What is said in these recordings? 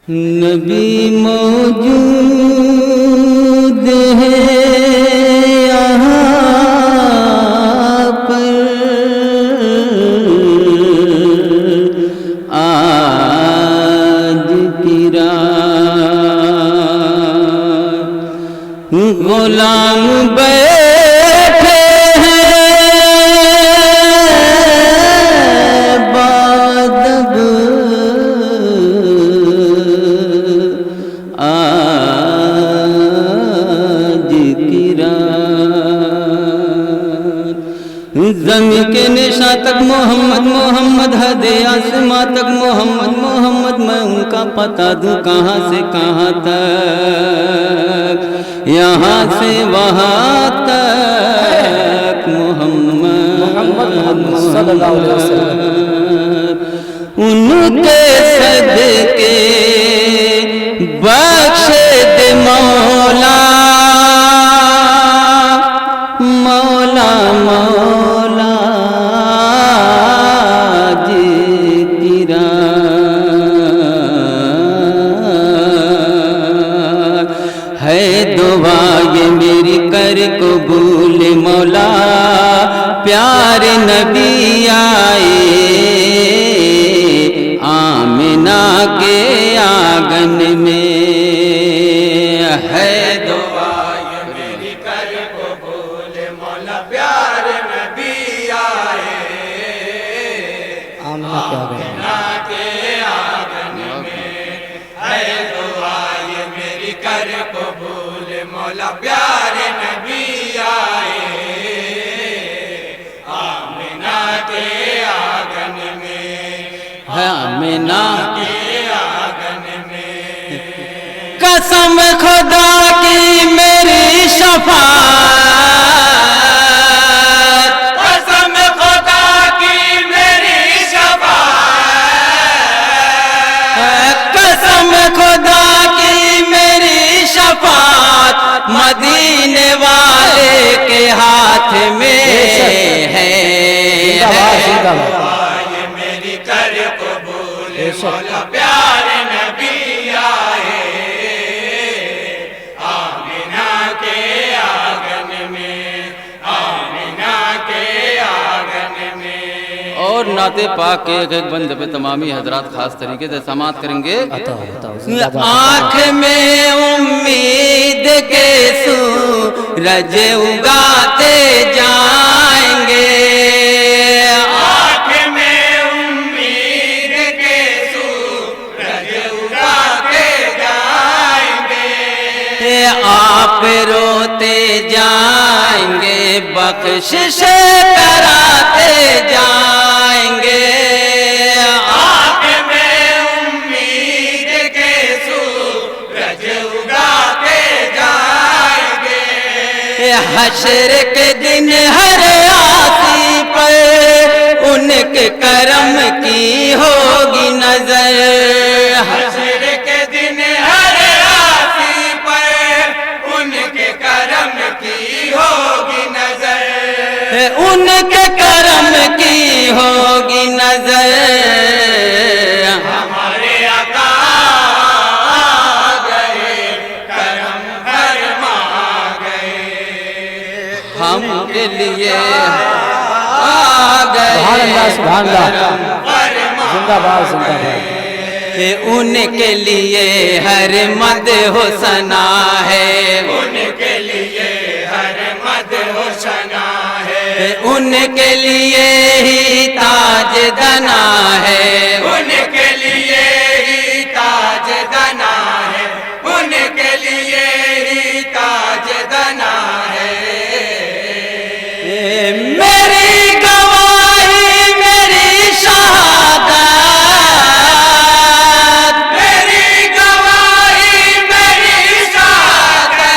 نبی موجود ہے یہاں پر، آج کی رات غلام بیٹھے ہیں بادب، آج کی رات زمین کے نشاں تک محمد محمد، حد آسماں تک محمد محمد، میں ان کا پتہ دوں کہاں سے کہاں تک، یہاں سے وہاں تک محمد صلی اللہ علیہ وسلم۔ ان کے صدقے بخش دے مولا، مولا مولا جی کی رات ہے دعا یہ میری کر قبول مولا، پیارے نبی آئے آمنہ کے آنگن میں، ہے دعا یہ میری کر قبول مولا، پیارے نبی آئے آمنہ کیا گئے آمنہ کے آنگن میں، ہے دعا یہ میری کر قبول مولا، پیارے نبی آئے آمنہ کے آنگن میں، ہے آمنہ کے آنگن میں۔ قسم خدا کی میری شفاعت، قسم خدا کی میری شفاعت، قسم خدا کی میری شفاعت مدینے والے کے ہاتھ میں ہے، زندہ باد۔ یہ میری کر قبول مولا، پیارے نبی آئے آمنہ کے آنگن میں، آمنہ کے آنگن میں۔ اور نعت پاک کے ایک ایک بند پہ تمامی حضرات خاص طریقے سے سماعت کریں گے۔ آنکھ میں امید کے سورج اگاتے جائیں گے، آنکھ میں امید کے سورج اگاتے جائیں گے، آپ روتے جائیں گے بخشش کراتے جائیں گے، آنکھ میں امید کے سورج اگاتے جائیں گے، حشر کے دن ہر آسی پر ان کے کرم کی ہوگی نظر، حشر کے دن ہر آسی پر ان کے کرم کی ہوگی نظر، ان کے کرم کی ہوگی نظر، ہمارے آقا آ گئے کرم فرما گئے، ہم کے لیے آ گئے سبحان اللہ سبحان اللہ، فرما زندہ باد زندہ باد۔ ان کے لیے ہر مدح و ثنا ہے، ان کے لیے ہر مدح و ثنا ہے، ان کے لیے ہی تاج دنا ہے، ان کے لیے ہی تاج دنا ہے، ان کے لیے ہی تاج دنا ہے۔ میری گواہی میری شہادت، میری گواہی میری شہادت،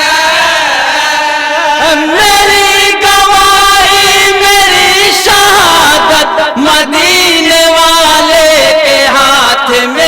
میری گواہی میری شہادت مدینے والے کے ہاتھ میں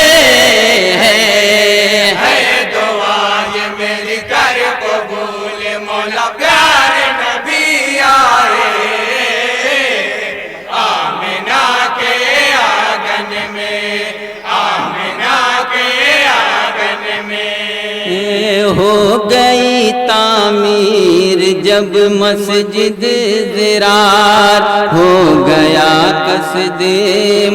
گئی تعمیر جب مسجد زرار ہو گیا قصد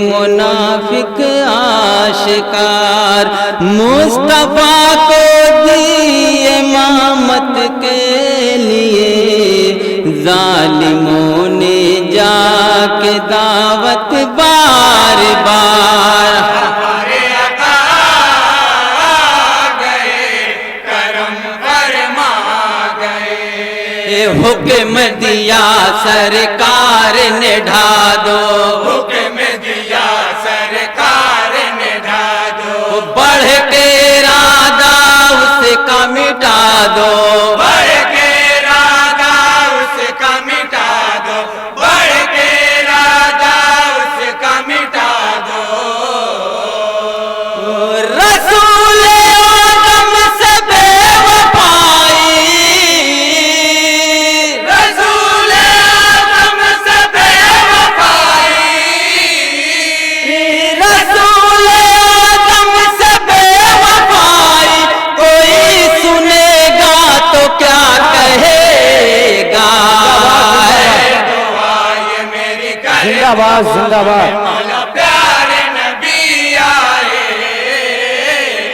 منافق آشکار مصطفیٰ کو دی امامت کے لیے ظالموں نے جا کے دعوت بار بار ہمارے آقا گئے کرم فرما گئے حکم دیا سرکار نے ڈھا دو حکم دیا سرکار نے ڈھا دو بڑھ کے ارادہ اس کا مٹا دو بڑھ کے ارادہ اس کا مٹا دو بڑھ کے ارادہ اس کا مٹا دو رسول آدم سے بے وفائی رسول آدم سے بے وفائی رسول آدم سے بے وفائی کوئی سنے گا تو کیا کہے گا دعا یہ میری کر زندہ باد زندہ باد مولا پیارے نبی آئے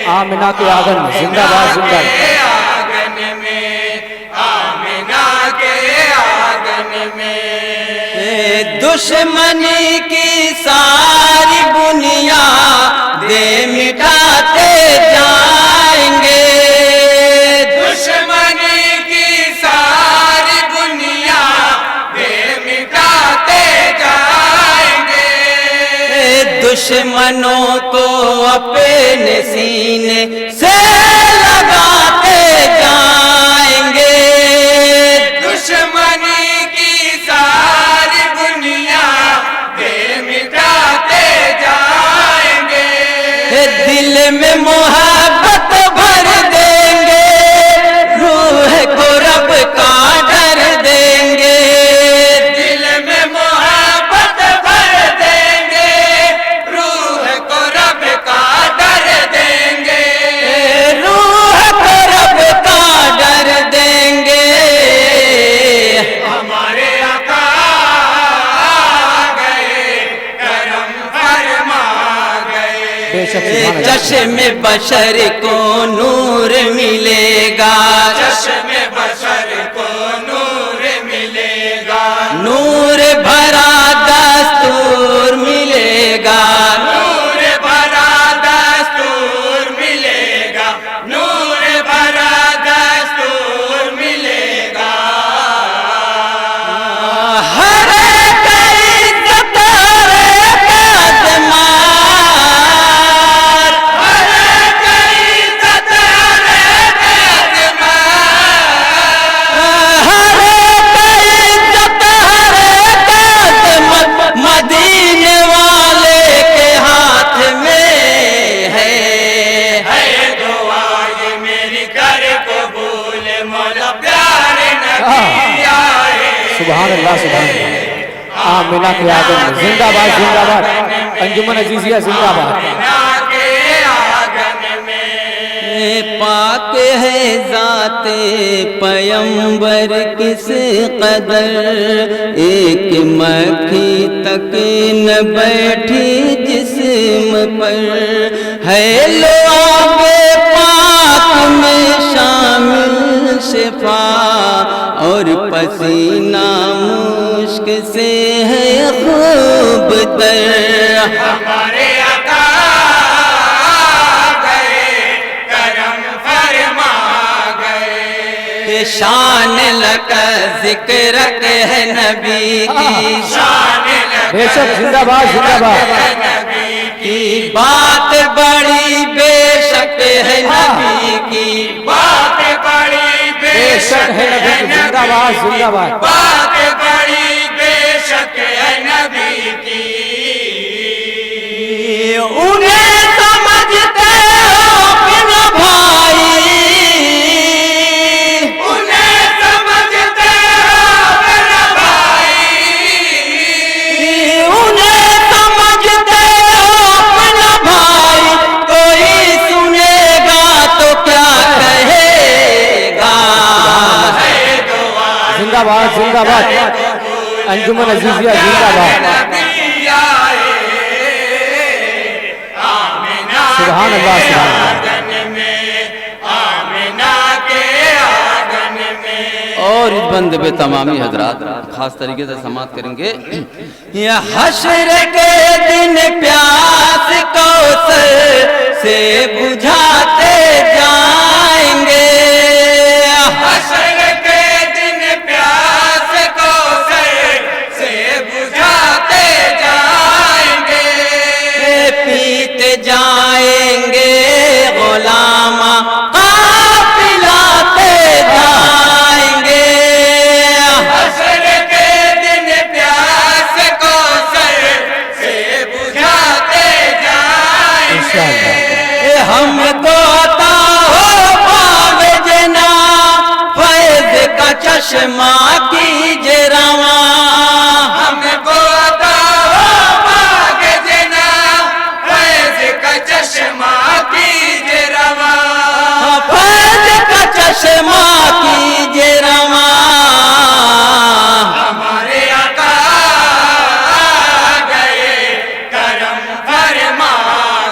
آمنہ کے آنگن میں زندہ باد زندہ باد آنگن میں آمنہ کے آنگن میں دشمنی کی ساری بنیاد مٹاتے جائیں گے دشمنی کی ساری بنیاد مٹاتے جائیں گے دشمنوں کو اپنے سینے سے لگاتے جائیں گے دشمنی کی ساری بنیاد مٹاتے جائیں گے دل میں محبت بھر دیں گے روح کو رب کا ڈر دیں گے دل میں محبت بھر دیں گے روح کو رب کا ڈر دیں گے روح کو رب کا ڈر دیں گے ہمارے آقا گئے کرم فرما گئے بے شک سبحان اللہ چشم بشر کو نور ملے گا چشم بشر کو نور ملے گا نور بھرا دستور ملے گا نور بھرا دستور ملے گا نور بھرا دستور ملے گا ہر ایک عزت ہر ایک اعتماد ہر ایک عزت ہر ایک اعتماد ہر ایک عزت ہر ایک عظمت مدینے والے کے ہاتھ میں ہے ہے دعا یہ میری کر قبول مولا پیارے نبی آئے سبحان اللہ سبحان اللہ آمنہ کے آنگن میں زندہ باد انجمن عزیزیہ زندہ باد آمنہ کے آنگن میں پاک ہے ذات پیمبر کس قدر ایک مکھی تک نہ بیٹھی جسم پر ہے لعاب پاک میں شامل شفا اور پسینہ مشک سے ہے خوب تر ہمارے آقا گئے کرم فرما گئے شان لکا ذکر ہے نبی کی شان لگا بے شک زندہ باد نبی کی بات بڑی بے شک ہے نبی کی بات بڑی بے شک ہے نبی کی زندہ باد بات بڑی بے شک ہے نبی کی انہیں سمجھتے ہو اپنا بھائی انہیں سمجھتے ہو اپنا بھائی انہیں سمجھتے ہو اپنا بھائی کوئی سنے گا تو کیا کہے زندہ باد انجمن عزیزیہ زندہ باد سبحان اللہ سبحان اللہ اور اس بندے پہ تمامی حضرات خاص طریقے سے سماعت کریں گے یا حشر کے دن پیاس کوثر سے بجھاتے جائیں گے حشر کے دن پیاس کوثر سے بجھاتے جائیں گے پیتے جائیں گے غلام قافلاتے جائیں گے حشر کے دن پیاس کوثر سے بجھاتے جائیں گے ہم کو عطا ہو پاو جنا فیض کا چشمہ کیجے رواں ہم کو عطا ہو پاک جنا فیض کا چشمہ کیجے رواں فیض کا چشمہ کیجے رواں ہمارے آقا گئے کرم فرما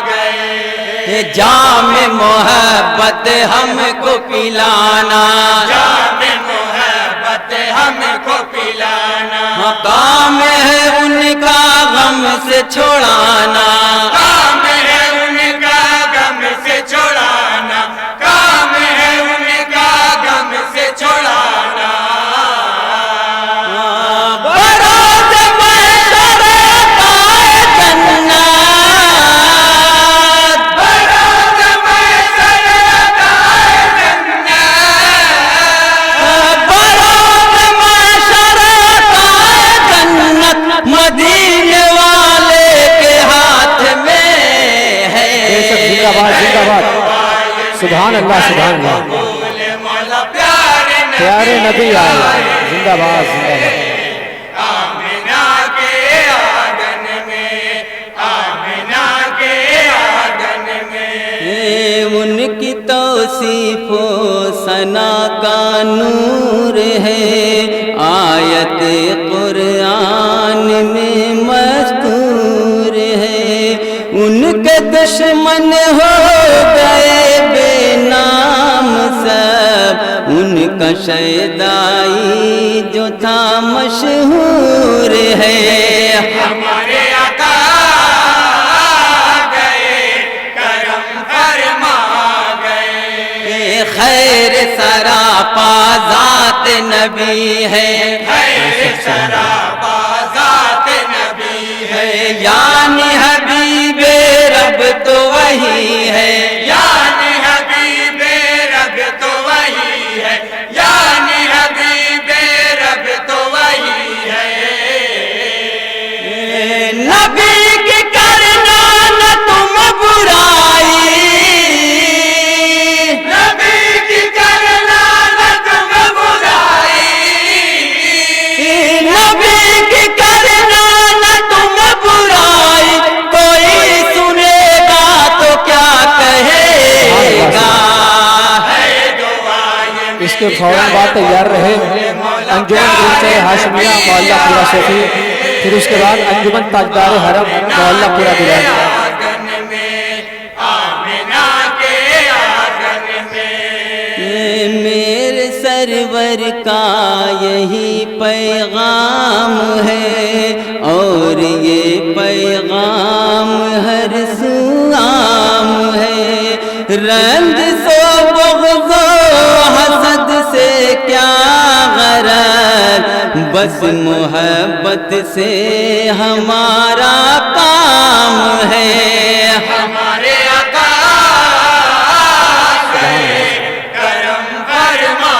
گئے جام محبت ہم کو پلانا جام محبت ہم کو پلانا کام ہے ان کا غم سے چھڑانا کام ہے ان کا غم سے چھڑانا کام ہے ان کا غم سے چھڑانا بروز محشر پائے جنت بروز محشر پائے جنت بروز محشر پائے جنت مدینے والے کے ہاتھ میں ہے زندہ باد زندہ باد سبحان اللہ سبحان اللہ مولا پیارے پیارے نبی آئے زندہ باد زندہ باد آمینہ کے آنگن میں آمینہ کے آنگن میں ان کی توصیف و ثنا کا نور ہے آیت قرآن میں مستور ہے ان کے دشمن ہو گئے بے نام سب ان کا شیدائی جو تھا مشہور ہے ہمارے آقا گئے کرم فرما گئے خیر سراپا ذات نبی ہے خیر سراپا ذات نبی ہے یعنی حبیب رب تو وہی ہے یعنی حبیب رب تو وہی ہے یعنی حبیب رب تو وہی ہے نبی کی کرنا نہ تم برائی نبی کی کرنا نہ تم برائی نبی کی کرنا نہ تم برائی کوئی سنے گا تو کیا کہے گا اس کے فوراً بعد تیار رہے انجمن گلچہ ہاشمیہ محلہ پورا صوفی پھر اس کے بعد انجمن تاجدار حرم محلہ پورا بلاد آنگن میں آمینہ کے آنگن میں میرے سرور کا یہی پیغام ہے اور یہ پیغام ہر سو عام ہے رنج سو بغض و حسد سے کیا غرض بس محبت سے ہمارا کام ہے ہمارے آقا گئے کرم فرما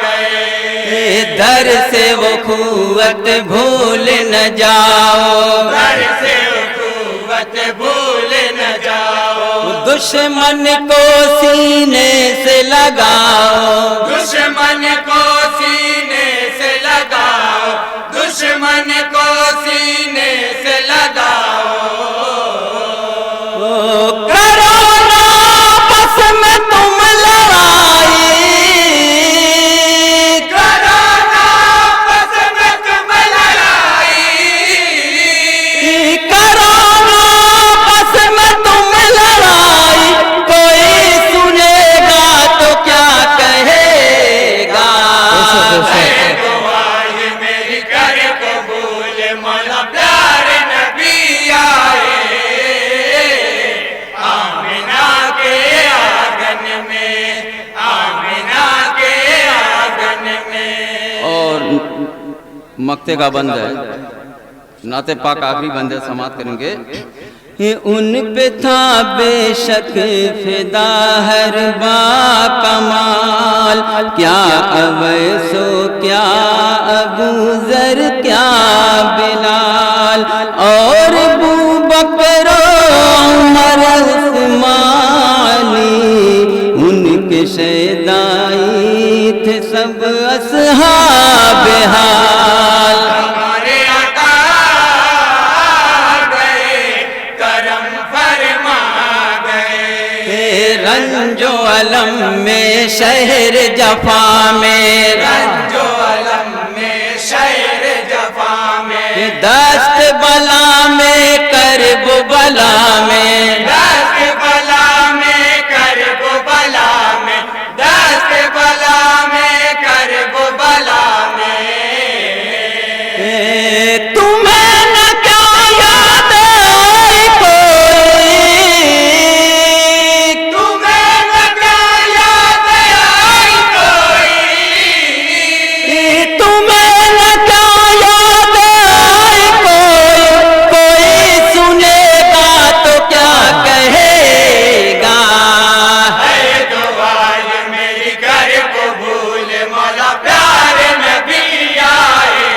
گئے در سے وہ قوت بھول نہ جاؤ گھر سے قوت بھول نہ جاؤ دشمن کو سینے سے لگاؤ دشمن کو سینے سے لگاؤ دشمن کو سینے سے لگاؤ کرو نا آپس میں تم لڑائی کرو نا آپس مقتے کا بند ہے، نعت پاک آخری بند ہے، سماعت کریں گے۔ ان پہ تھا بے شک فدا ہر با کمال، کیا اویسو کیا ابو ذر کیا بلال، اور ابو بکر و عمر عثمانی، ان کے شیدائی تھے سب اصحاب حال۔ ہمارے آقا گئے کرم فرما گئے، رنج و علم میں شہر جفا میں، رنج و علم میں شہر جفا میں، دست بلا میں کرب بلا میں، دست بلا میں کرب بلا میں، دست بلا میں کرب بلا میں، تمہیں نہ کیا یاد آئی کوئی، تمہیں نہ کیا یاد آئی کوئی، تمہیں نہ کیا یاد آئی کوئی، کوئی سنے گا تو کیا کہے گا، اے دعائے میری کر قبول مولا پیار نبی آئے،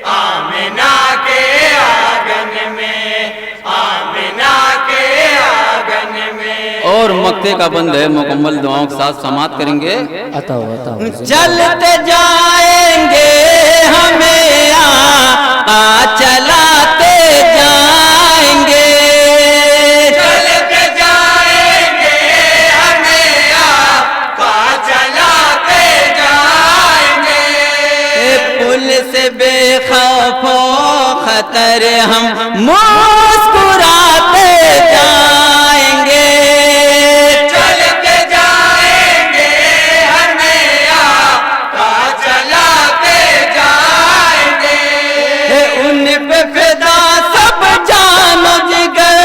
آمنہ کے آنگن میں، آمنہ کے آنگن میں، اور مقتے کا بند ہے، مکمل دعاؤں کے ساتھ سماعت کریں گے۔ عطا ہو چلتے جائیں گے ہمیں چلاتے جائیں گے، چلتے جائیں گے ہمیں آقا چلاتے جائیں گے، پل سے بے خوف و خطر ہم مسکراتے جائیں گے، چلتے جائیں گے ہمیں آقا چلاتے جائیں گے، ان پہ فدا سب جان و جگر،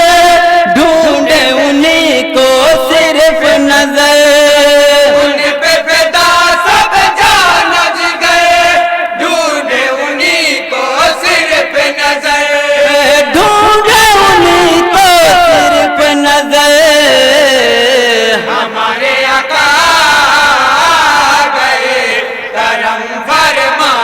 ڈھونڈے انہیں کو صرف نظر، ان پہ فدا سب جان جگر، ڈھونڈے انہیں کو صرف نظر، ڈھونڈے انہیں کو صرف نظر، ہمارے آقا گئے کرم فرما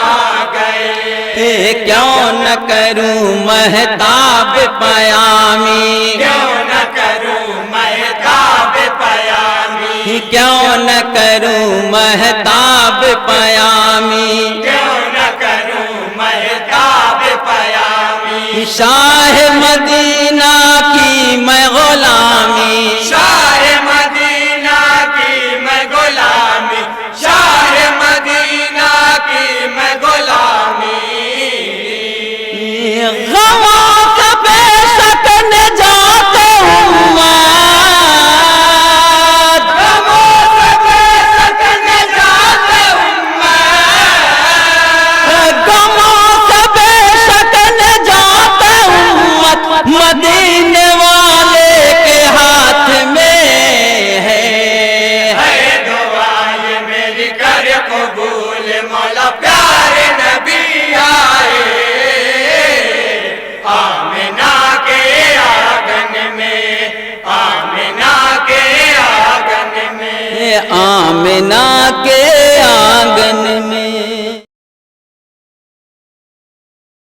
گئے، کیوں نہ کروں مہتاب پیامی، کیوں نہ کروں مہتاب پیامی، کیوں نہ کروں مہتاب پیامی، کیوں نہ کروں مہتاب پیامی، شاہ مدینہ کی میں غلامی، شاہ مدینہ کی میں غلامی، شاہ مدینہ کی میں غلامی، غموں سے بے شک نجات امت، غموں سے بے شک نجات امت، غموں سے بے شک نجات امت، مدینے والے کے ہاتھ میں ہے، اے دعائے میری کر قبول مولا پیار نبی آئے، آمنہ کے آنگن میں، آمنہ کے آنگن میں، آمنہ کے آنگن میں